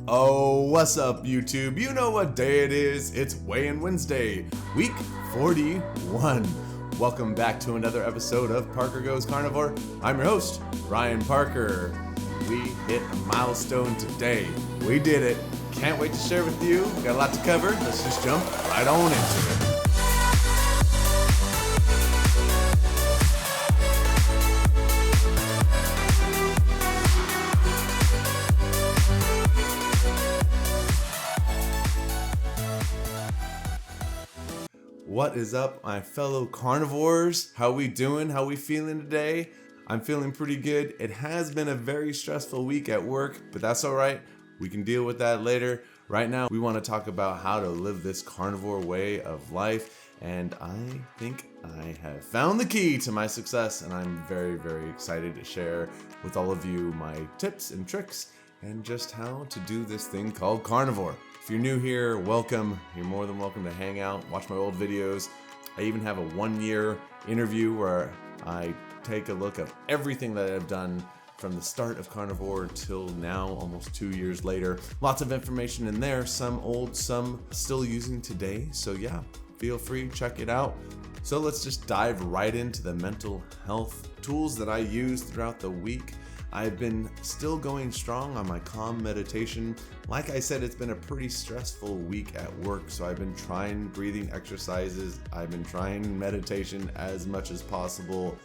Oh, what's up, YouTube? You know what day it is. It's Weigh-In Wednesday, week 41. Welcome back to another episode of Parker Goes Carnivore. I'm your host, Ryan Parker. We hit a milestone today. We did it. Can't wait to share with you. We got a lot to cover. Let's just jump right on into it. What is up, my fellow carnivores? How we doing? How we feeling today? I'm feeling pretty good. It has been a very stressful week at work, but that's all right. We can deal with that later. Right now, we want to talk about how to live this carnivore way of life, and I think I have found the key to my success, and I'm very, very excited to share with all of you my tips and tricks and just how to do this thing called carnivore. If you're new here, welcome. You're more than welcome to hang out, watch my old videos. I even have a 1-year interview where I take a look at everything that I've done from the start of carnivore till now, almost 2 years later. Lots of information in there, some old, some still using today. So yeah, feel free, check it out. So let's just dive right into the mental health tools that I use throughout the week. I've been still going strong on my calm meditation. Like I said, it's been a pretty stressful week at work, so I've been trying breathing exercises. I've been trying meditation as much as possible,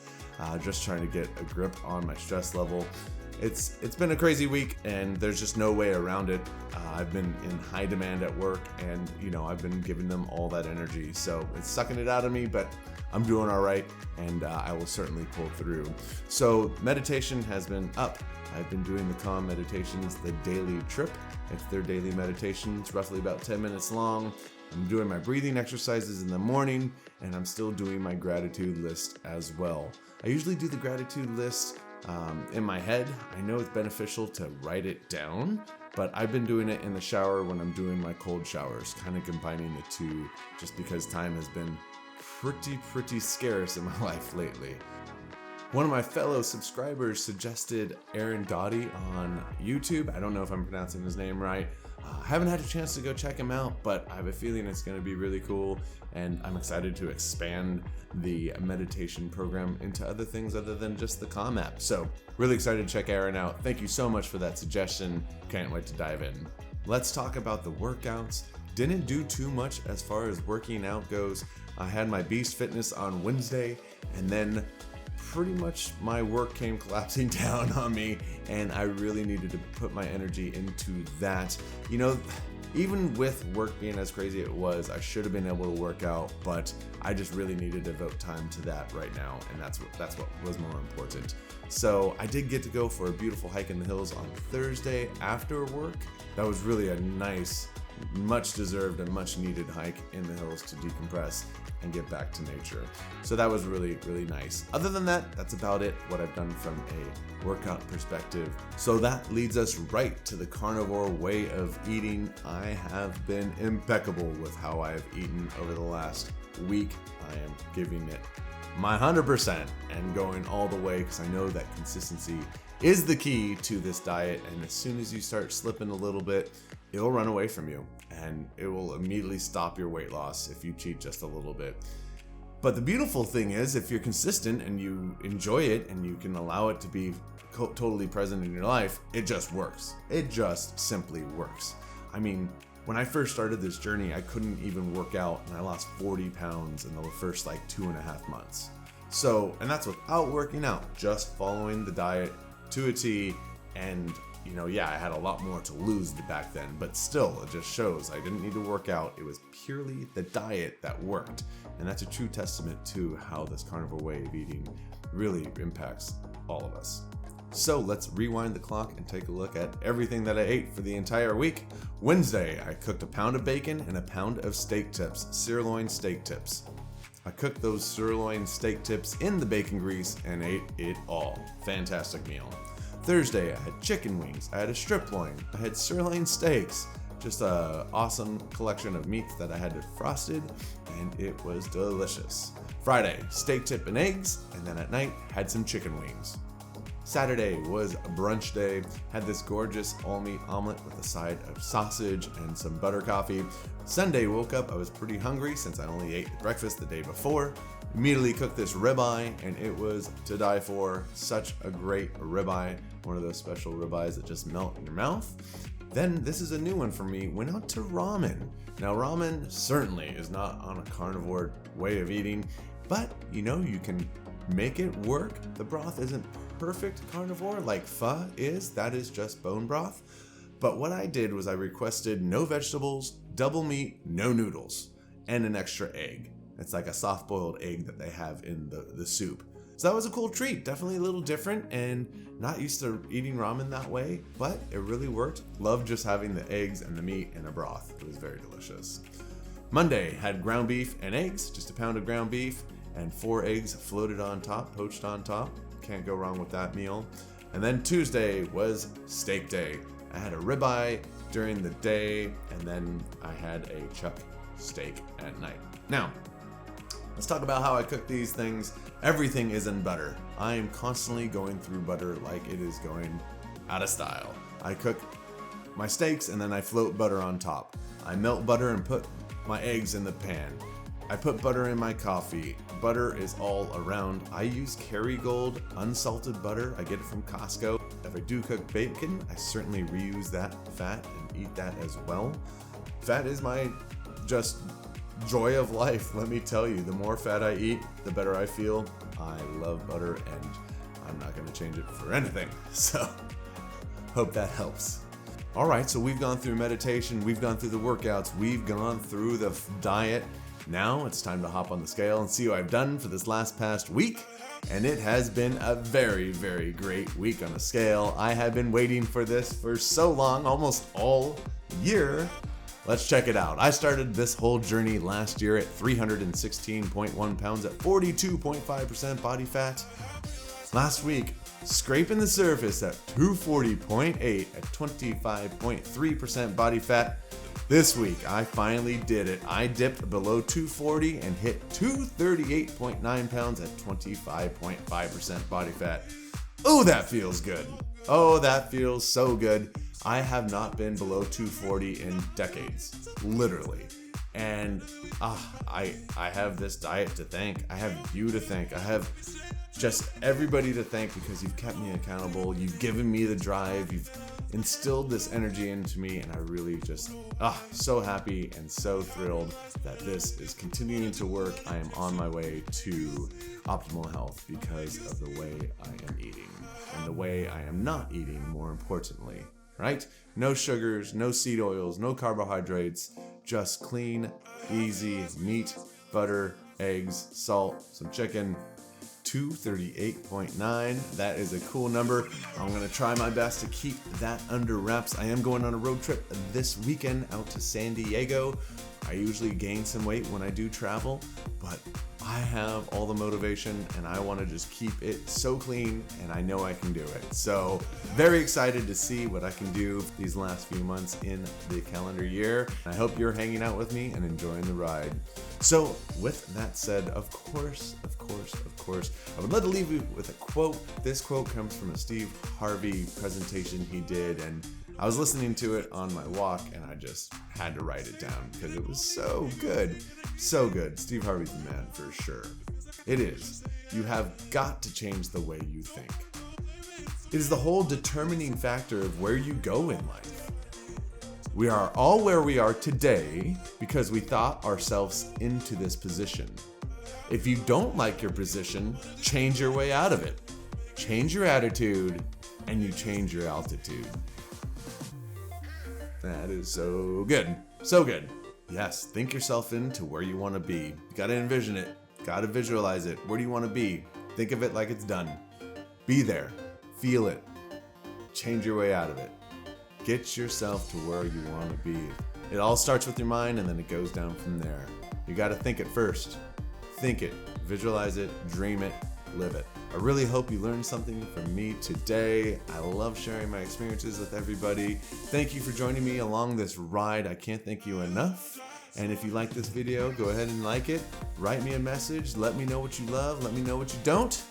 just trying to get a grip on my stress level. It's been a crazy week, and there's just no way around it. I've been in high demand at work, and I've been giving them all that energy, so it's sucking it out of me, but I'm doing all right, and I will certainly pull through. So meditation has been up. I've been doing the calm meditations, the daily trip. It's their daily meditation. It's roughly about 10 minutes long. I'm doing my breathing exercises in the morning, and I'm still doing my gratitude list as well. I usually do the gratitude list in my head. I know it's beneficial to write it down, but I've been doing it in the shower when I'm doing my cold showers, kind of combining the two just because time has been pretty scarce in my life lately. One of my fellow subscribers suggested Doughty on YouTube. I don't know if I'm pronouncing his name right. I haven't had a chance to go check him out, but I have a feeling it's going to be really cool, and I'm excited to expand the meditation program into other things other than just the Calm app. So really excited to check Aaron out. Thank you so much for that suggestion. Can't wait to dive in. Let's talk about the workouts. Didn't do too much as far as working out goes. I had my Beast Fitness on Wednesday, and then pretty much my work came collapsing down on me, and I really needed to put my energy into that. Even with work being as crazy as it was, I should have been able to work out, but I just really needed to devote time to that right now, and that's what was more important. So I did get to go for a beautiful hike in the hills on Thursday after work. That was really a nice, much deserved and much needed hike in the hills to decompress and get back to nature. So that was really, really nice. Other than that, that's about it, what I've done from a workout perspective. So that leads us right to the carnivore way of eating. I have been impeccable with how I have eaten over the last week. I am giving it my 100% and going all the way because I know that consistency is the key to this diet, and as soon as you start slipping a little bit, it'll run away from you, and it will immediately stop your weight loss if you cheat just a little bit. But the beautiful thing is, if you're consistent and you enjoy it and you can allow it to be totally present in your life, it just works. It just simply works. I mean, when I first started this journey, I couldn't even work out, and I lost 40 pounds in the first 2.5 months. So, and that's without working out, just following the diet to a T, and I had a lot more to lose back then, but still, it just shows I didn't need to work out. It was purely the diet that worked, and that's a true testament to how this carnivore way of eating really impacts all of us. So let's rewind the clock and take a look at everything that I ate for the entire week. Wednesday, I cooked a pound of bacon and a pound of steak tips, sirloin steak tips. I cooked those sirloin steak tips in the bacon grease and ate it all. Fantastic meal. Thursday, I had chicken wings, I had a strip loin, I had sirloin steaks, just an awesome collection of meats that I had defrosted, and it was delicious. Friday, steak tip and eggs, and then at night, had some chicken wings. Saturday was brunch day. Had this gorgeous all-meat omelet with a side of sausage and some butter coffee. Sunday, woke up, I was pretty hungry since I only ate breakfast the day before. Immediately cooked this ribeye, and it was to die for. Such a great ribeye, one of those special ribeyes that just melt in your mouth. Then, this is a new one for me, went out to ramen. Now, ramen certainly is not on a carnivore way of eating, but you can make it work. The broth isn't perfect carnivore like pho is, that is just bone broth. But what I did was I requested no vegetables, double meat, no noodles, and an extra egg. It's like a soft-boiled egg that they have in the soup. So that was a cool treat, definitely a little different and not used to eating ramen that way, but it really worked. Loved just having the eggs and the meat and a broth. It was very delicious. Monday had ground beef and eggs, just a pound of ground beef and 4 eggs floated on top, poached on top. Can't go wrong with that meal. And then Tuesday was steak day. I had a ribeye during the day and then I had a chuck steak at night. Now, let's talk about how I cook these things. Everything is in butter. I am constantly going through butter like it is going out of style. I cook my steaks and then I float butter on top. I melt butter and put my eggs in the pan. I put butter in my coffee. Butter is all around. I use Kerrygold unsalted butter. I get it from Costco. If I do cook bacon, I certainly reuse that fat and eat that as well. Fat is my just joy of life, let me tell you. The more fat I eat, the better I feel. I love butter and I'm not going to change it for anything. So, hope that helps. Alright, so we've gone through meditation, we've gone through the workouts, we've gone through the diet. Now it's time to hop on the scale and see what I've done for this past week. And it has been a very, very great week on the scale. I have been waiting for this for so long, almost all year. Let's check it out. I started this whole journey last year at 316.1 pounds at 42.5% body fat. Last week, scraping the surface at 240.8 at 25.3% body fat. This week, I finally did it. I dipped below 240 and hit 238.9 pounds at 25.5% body fat. Oh, that feels good. Oh, that feels so good. I have not been below 240 in decades, literally. And I have this diet to thank. I have you to thank. I have just everybody to thank because you've kept me accountable. You've given me the drive. You've instilled this energy into me, and I really just so happy and so thrilled that this is continuing to work. I am on my way to optimal health because of the way I am eating and the way I am not eating, more importantly, right? No sugars, no seed oils, no carbohydrates, just clean, easy meat, butter, eggs, salt, some chicken. 238.9. That is a cool number. I'm going to try my best to keep that under wraps. I am going on a road trip this weekend out to San Diego. I usually gain some weight when I do travel, but I have all the motivation and I want to just keep it so clean, and I know I can do it. So very excited to see what I can do these last few months in the calendar year. I hope you're hanging out with me and enjoying the ride. So with that said, of course, I would love to leave you with a quote. This quote comes from a Steve Harvey presentation he did, and I was listening to it on my walk and I just had to write it down because it was so good. So good. Steve Harvey's the man for sure. It is. You have got to change the way you think. It is the whole determining factor of where you go in life. We are all where we are today because we thought ourselves into this position. If you don't like your position, change your way out of it. Change your attitude, and you change your altitude. That is so good. So good. Yes, think yourself into where you want to be. You gotta envision it. Gotta visualize it. Where do you want to be? Think of it like it's done. Be there. Feel it. Change your way out of it. Get yourself to where you want to be. It all starts with your mind and then it goes down from there. You gotta think it first. Think it, visualize it, dream it, live it. I really hope you learned something from me today. I love sharing my experiences with everybody. Thank you for joining me along this ride. I can't thank you enough. And if you like this video, go ahead and like it. Write me a message. Let me know what you love. Let me know what you don't.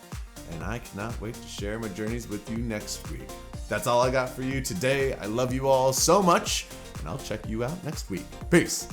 and I cannot wait to share my journeys with you next week. That's all I got for you today. I love you all so much, and I'll check you out next week. Peace.